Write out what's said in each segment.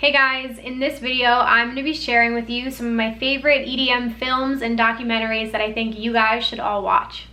Hey guys, in this video I'm going to be sharing with you some of my favorite EDM films and documentaries that I think you guys should all watch.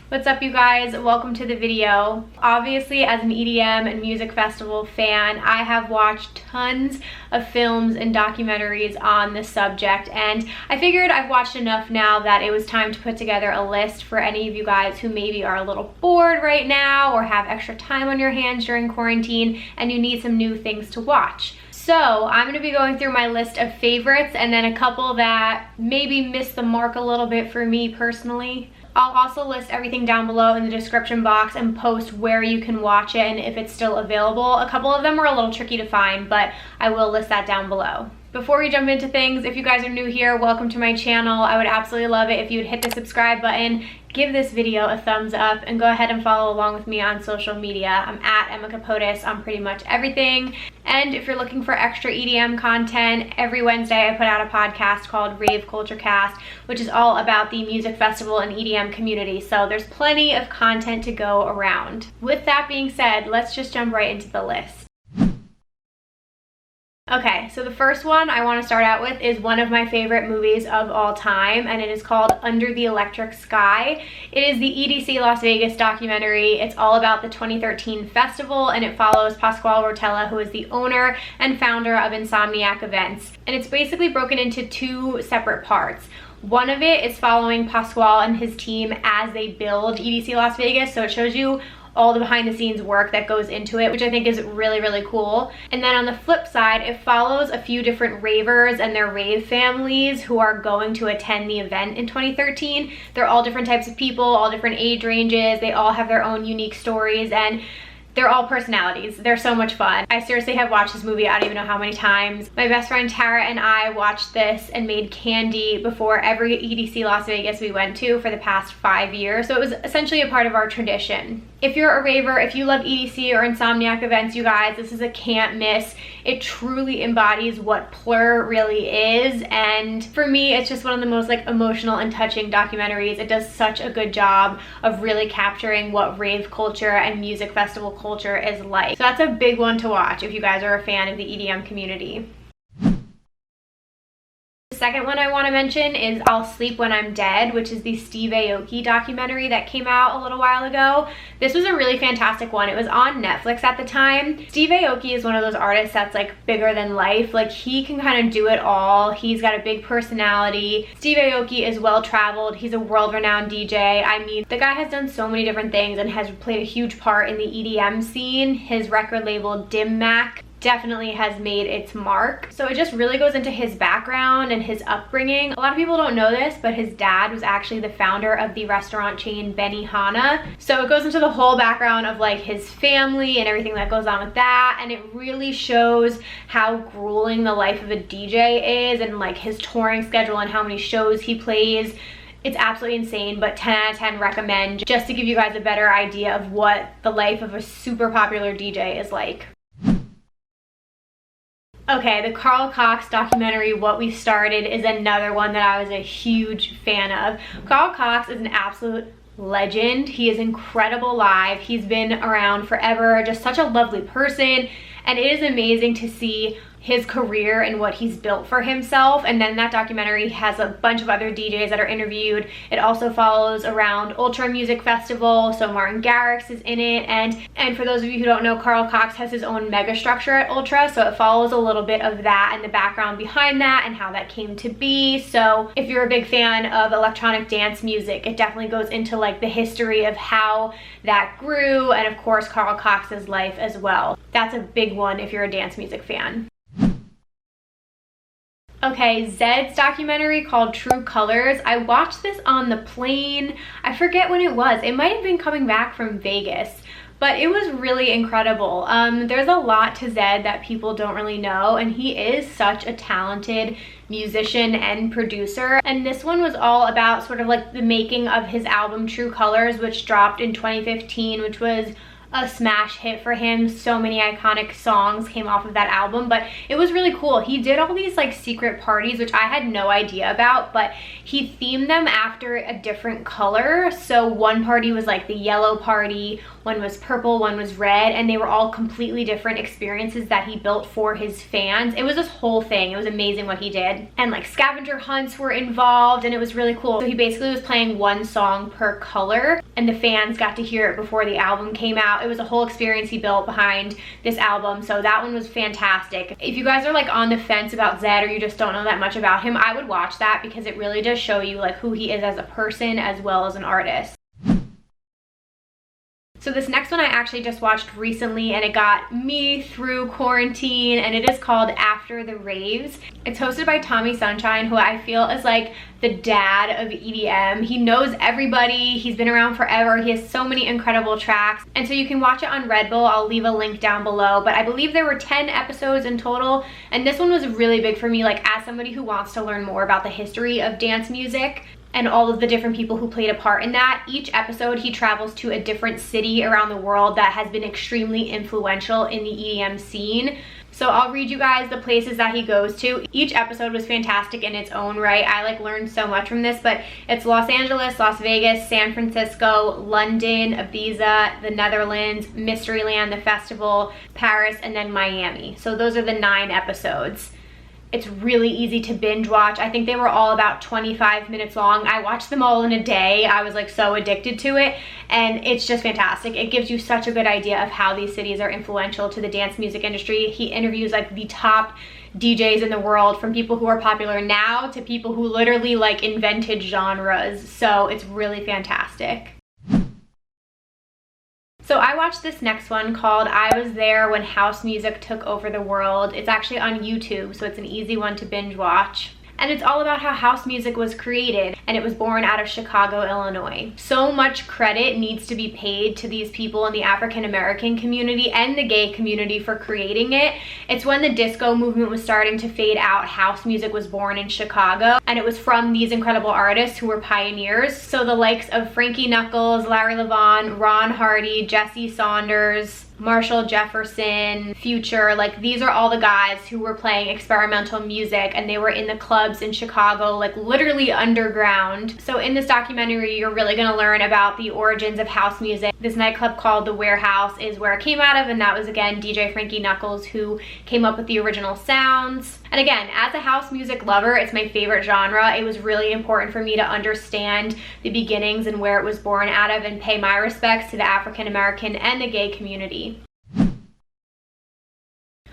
What's up you guys? Welcome to the video. Obviously, as an EDM and music festival fan, I have watched tons of films and documentaries on this subject, and I figured I've watched enough now that it was time to put together a list for any of you guys who maybe are a little bored right now or have extra time on your hands during quarantine and you need some new things to watch. So I'm going to be going through my list of favorites and then a couple that maybe missed the mark a little bit for me personally. I'll also list everything down below in the description box and post where you can watch it and if it's still available. A couple of them were a little tricky to find, but I will list that down below. Before we jump into things, if you guys are new here, welcome to my channel. I would absolutely love it if you would hit the subscribe button, give this video a thumbs up, and go ahead and follow along with me on social media. I'm at Kapotes on pretty much everything. And if you're looking for extra EDM content, every Wednesday I put out a podcast called Rave Culture Cast, which is all about the music festival and EDM community. So there's plenty of content to go around. With that being said, let's just jump right into the list. Okay, so the first one I want to start out with is one of my favorite movies of all time, and it is called Under the Electric Sky. It is the EDC Las Vegas documentary. It's all about the 2013 festival, and it follows Pasquale Rotella, who is the owner and founder of Insomniac Events. And it's basically broken into two separate parts. One of it is following Pasquale and his team as they build EDC Las Vegas, so it shows you all the behind the scenes work that goes into it, which I think is really, really cool. And then on the flip side, it follows a few different ravers and their rave families who are going to attend the event in 2013. They're all different types of people, all different age ranges. They all have their own unique stories, and they're all personalities. They're so much fun. I seriously have watched this movie I don't even know how many times. My best friend Tara and I watched this and made candy before every EDC Las Vegas we went to for the past 5 years. So it was essentially a part of our tradition. If you're a raver, if you love EDC or Insomniac Events, you guys, this is a can't miss. It truly embodies what Plur really is, and for me, it's just one of the most emotional and touching documentaries. It does such a good job of really capturing what rave culture and music festival culture is like. So that's a big one to watch if you guys are a fan of the EDM community. The second one I want to mention is I'll Sleep When I'm Dead, which is the Steve Aoki documentary that came out a little while ago. This was a really fantastic one. It was on Netflix at the time. Steve Aoki is one of those artists that's bigger than life. He can kind of do it all. He's got a big personality. Steve Aoki is well traveled. He's a world-renowned DJ. I mean, the guy has done so many different things and has played a huge part in the EDM scene. His record label Dim Mak definitely has made its mark. So it just really goes into his background and his upbringing. A lot of people don't know this, but his dad was actually the founder of the restaurant chain Benihana. So it goes into the whole background of his family and everything that goes on with that, and it really shows how grueling the life of a DJ is, and his touring schedule and how many shows he plays. It's absolutely insane, but 10 out of 10 recommend, just to give you guys a better idea of what the life of a super popular DJ is like. Okay, the Carl Cox documentary, What We Started, is another one that I was a huge fan of. Carl Cox is an absolute legend. He is incredible live. He's been around forever, just such a lovely person, and it is amazing to see his career and what he's built for himself. And then that documentary has a bunch of other DJs that are interviewed. It also follows around Ultra Music Festival, so Martin Garrix is in it, and for those of you who don't know, Carl Cox has his own mega structure at Ultra, so it follows a little bit of that and the background behind that and how that came to be. So if you're a big fan of electronic dance music, it definitely goes into the history of how that grew, and of course Carl Cox's life as well. That's a big one if you're a dance music fan. Okay, Zedd's documentary called True Colors. I watched this on the plane. I forget when it was. It might have been coming back from Vegas, but it was really incredible. There's a lot to Zedd that people don't really know, and he is such a talented musician and producer. And this one was all about sort of the making of his album True Colors, which dropped in 2015, which was a smash hit for him. So many iconic songs came off of that album, but it was really cool. He did all these like secret parties, which I had no idea about, but he themed them after a different color. So one party was like the yellow party, one was purple, one was red, and they were all completely different experiences that he built for his fans. It was this whole thing. It was amazing what he did. And like scavenger hunts were involved, and it was really cool. So he basically was playing one song per color, and the fans got to hear it before the album came out. It was a whole experience he built behind this album, so that one was fantastic. If you guys are like on the fence about Zedd, or you just don't know that much about him, I would watch that because it really does show you like who he is as a person as well as an artist. So this next one I actually just watched recently, and it got me through quarantine, and it is called After the Raves. It's hosted by Tommy Sunshine, who I feel is like the dad of EDM. He knows everybody. He's been around forever. He has so many incredible tracks. And so you can watch it on Red Bull. I'll leave a link down below, but I believe there were 10 episodes in total. And this one was really big for me, like as somebody who wants to learn more about the history of dance music and all of the different people who played a part in that. Each episode he travels to a different city around the world that has been extremely influential in the EDM scene. So I'll read you guys the places that he goes to. Each episode was fantastic in its own right. I like learned so much from this, but it's Los Angeles, Las Vegas, San Francisco, London, Ibiza, the Netherlands, Mysteryland, the festival, Paris, and then Miami. So those are the 9 episodes. It's really easy to binge watch. I think they were all about 25 minutes long. I watched them all in a day. I was like so addicted to it, and it's just fantastic. It gives you such a good idea of how these cities are influential to the dance music industry. He interviews like the top DJs in the world, from people who are popular now to people who literally like invented genres. So it's really fantastic. So I watched this next one called I Was There When House Music Took Over the World. It's actually on YouTube, so it's an easy one to binge watch. And it's all about how house music was created, and it was born out of Chicago, Illinois. So much credit needs to be paid to these people in the African American community and the gay community for creating it. It's when the disco movement was starting to fade out, house music was born in Chicago, and it was from these incredible artists who were pioneers. So the likes of Frankie Knuckles, Larry Levan, Ron Hardy, Jesse Saunders, Marshall Jefferson, Future, like these are all the guys who were playing experimental music, and they were in the clubs in Chicago, like literally underground. So in this documentary, you're really gonna learn about the origins of house music. This nightclub called The Warehouse is where it came out of, and that was again DJ Frankie Knuckles who came up with the original sounds. And again, as a house music lover, it's my favorite genre. It was really important for me to understand the beginnings and where it was born out of, and pay my respects to the African American and the gay community.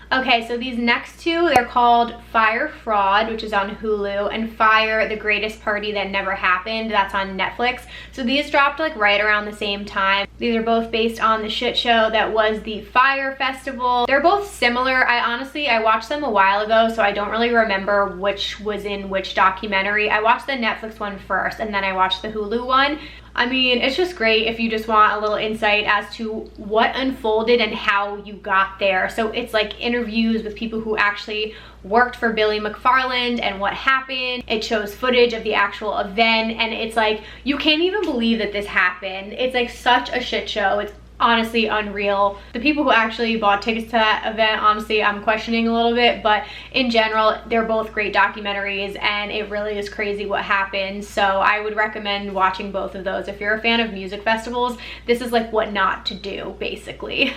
Okay, so these next two, they're called Fire Fraud, which is on Hulu, and Fire, The Greatest Party That Never Happened, that's on Netflix. So these dropped like right around the same time. These are both based on the shit show that was the Fire Festival. They're both similar. I watched them a while ago, so I don't really remember which was in which documentary. I watched the Netflix one first, and then I watched the Hulu one. I mean, it's just great if you just want a little insight as to what unfolded and how you got there. So it's like interviews with people who actually worked for Billy McFarland and what happened. It shows footage of the actual event, and it's like, you can't even believe that this happened. It's like such a shit show. It's honestly unreal. The people who actually bought tickets to that event, honestly, I'm questioning a little bit, but in general, they're both great documentaries, and it really is crazy what happened. So I would recommend watching both of those. If you're a fan of music festivals, this is like what not to do, basically.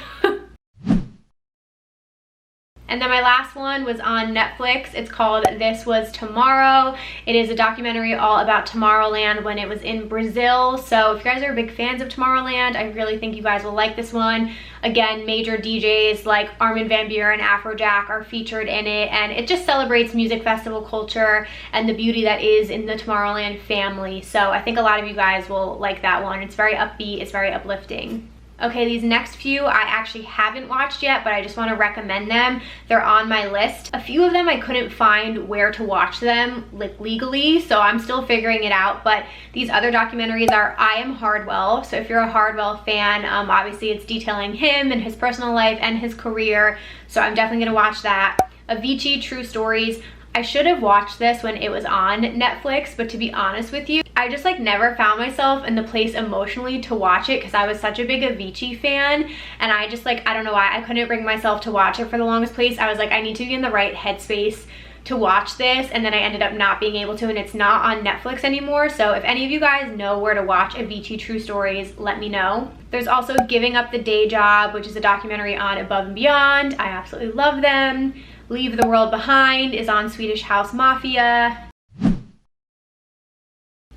And then my last one was on Netflix. It's called This Was Tomorrow. It is a documentary all about Tomorrowland when it was in Brazil. So if you guys are big fans of Tomorrowland, I really think you guys will like this one. Again, major DJs like Armin van Buuren and Afrojack are featured in it, and it just celebrates music festival culture and the beauty that is in the Tomorrowland family. So I think a lot of you guys will like that one. It's very upbeat, it's very uplifting. Okay, these next few I actually haven't watched yet, but I just want to recommend them. They're on my list. A few of them I couldn't find where to watch them like legally, so I'm still figuring it out. But these other documentaries are I Am Hardwell. So if you're a Hardwell fan, obviously it's detailing him and his personal life and his career. So I'm definitely gonna watch that. Avicii, True Stories. I should have watched this when it was on Netflix, but to be honest with you, I just like never found myself in the place emotionally to watch it because I was such a big Avicii fan, and I just like, I don't know why, I couldn't bring myself to watch it for the longest place. I was like, I need to be in the right headspace to watch this, and then I ended up not being able to, and it's not on Netflix anymore. So if any of you guys know where to watch Avicii True Stories, let me know. There's also Giving Up the Day Job, which is a documentary on Above and Beyond. I absolutely love them. Leave the World Behind is on Swedish House Mafia.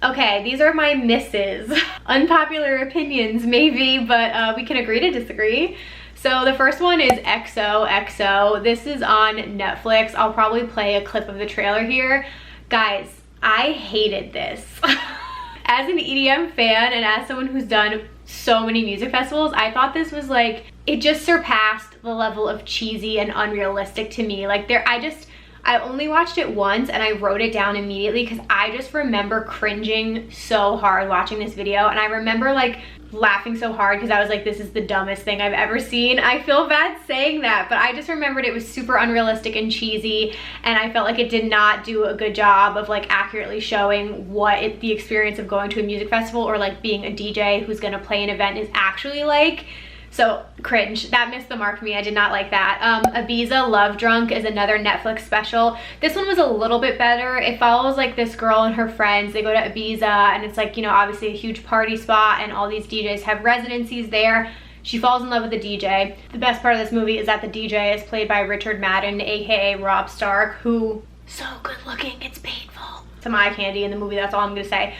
Okay, these are my misses. Unpopular opinions maybe, but we can agree to disagree. So the first one is XOXO. This is on Netflix. I'll probably play a clip of the trailer here. Guys, I hated this. As an EDM fan and as someone who's done so many music festivals, I thought this was like, it just surpassed the level of cheesy and unrealistic to me. Like I only watched it once and I wrote it down immediately because I just remember cringing so hard watching this video, and I remember like laughing so hard because I was like, this is the dumbest thing I've ever seen. I feel bad saying that, but I just remembered it was super unrealistic and cheesy, and I felt like it did not do a good job of like accurately showing what the experience of going to a music festival or like being a DJ who's gonna play an event is actually like. So cringe. That missed the mark for me. I did not like that. Ibiza Love Drunk is another Netflix special. This one was a little bit better. It follows like this girl and her friends. They go to Ibiza, and it's like, you know, obviously a huge party spot, and all these DJs have residencies there. She falls in love with the DJ. The best part of this movie is that the DJ is played by Richard Madden, aka Rob Stark, who, so good looking, it's painful. Some eye candy in the movie, that's all I'm gonna say.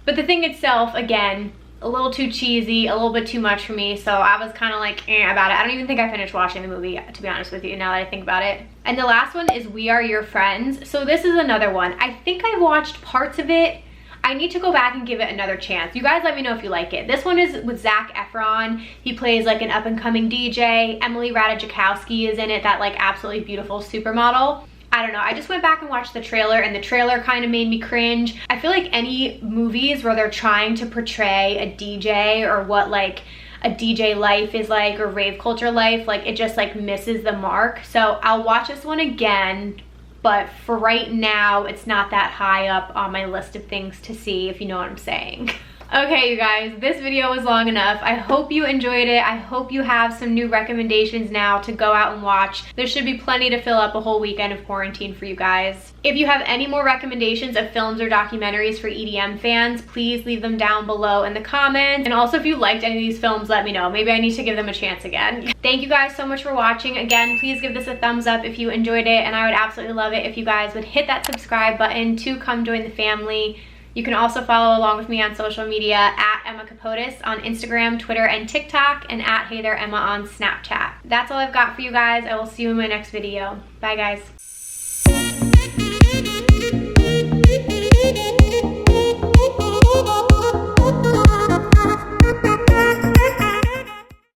But the thing itself, again, a little too cheesy, a little bit too much for me, so I was kind of like about it. I don't even think I finished watching the movie, to be honest with you, now that I think about it. And the last one is We Are Your Friends. So this is another one. I think I watched parts of it. I need to go back and give it another chance. You guys let me know if you like it. This one is with Zac Efron. He plays like an up-and-coming DJ. Emily Ratajkowski is in it, that like absolutely beautiful supermodel. I don't know, I just went back and watched the trailer, and the trailer kind of made me cringe. I feel like any movies where they're trying to portray a DJ or what like a DJ life is like, or rave culture life, like it just like misses the mark. So I'll watch this one again, but for right now, it's not that high up on my list of things to see, if you know what I'm saying. Okay, you guys, this video was long enough. I hope you enjoyed it. I hope you have some new recommendations now to go out and watch. There should be plenty to fill up a whole weekend of quarantine for you guys. If you have any more recommendations of films or documentaries for EDM fans, please leave them down below in the comments. And also, if you liked any of these films, let me know. Maybe I need to give them a chance again. Thank you guys so much for watching. Again, please give this a thumbs up if you enjoyed it, and I would absolutely love it if you guys would hit that subscribe button to come join the family. You can also follow along with me on social media at Emma Kapotes on Instagram, Twitter, and TikTok, and at Hey There Emma on Snapchat. That's all I've got for you guys. I will see you in my next video. Bye, guys.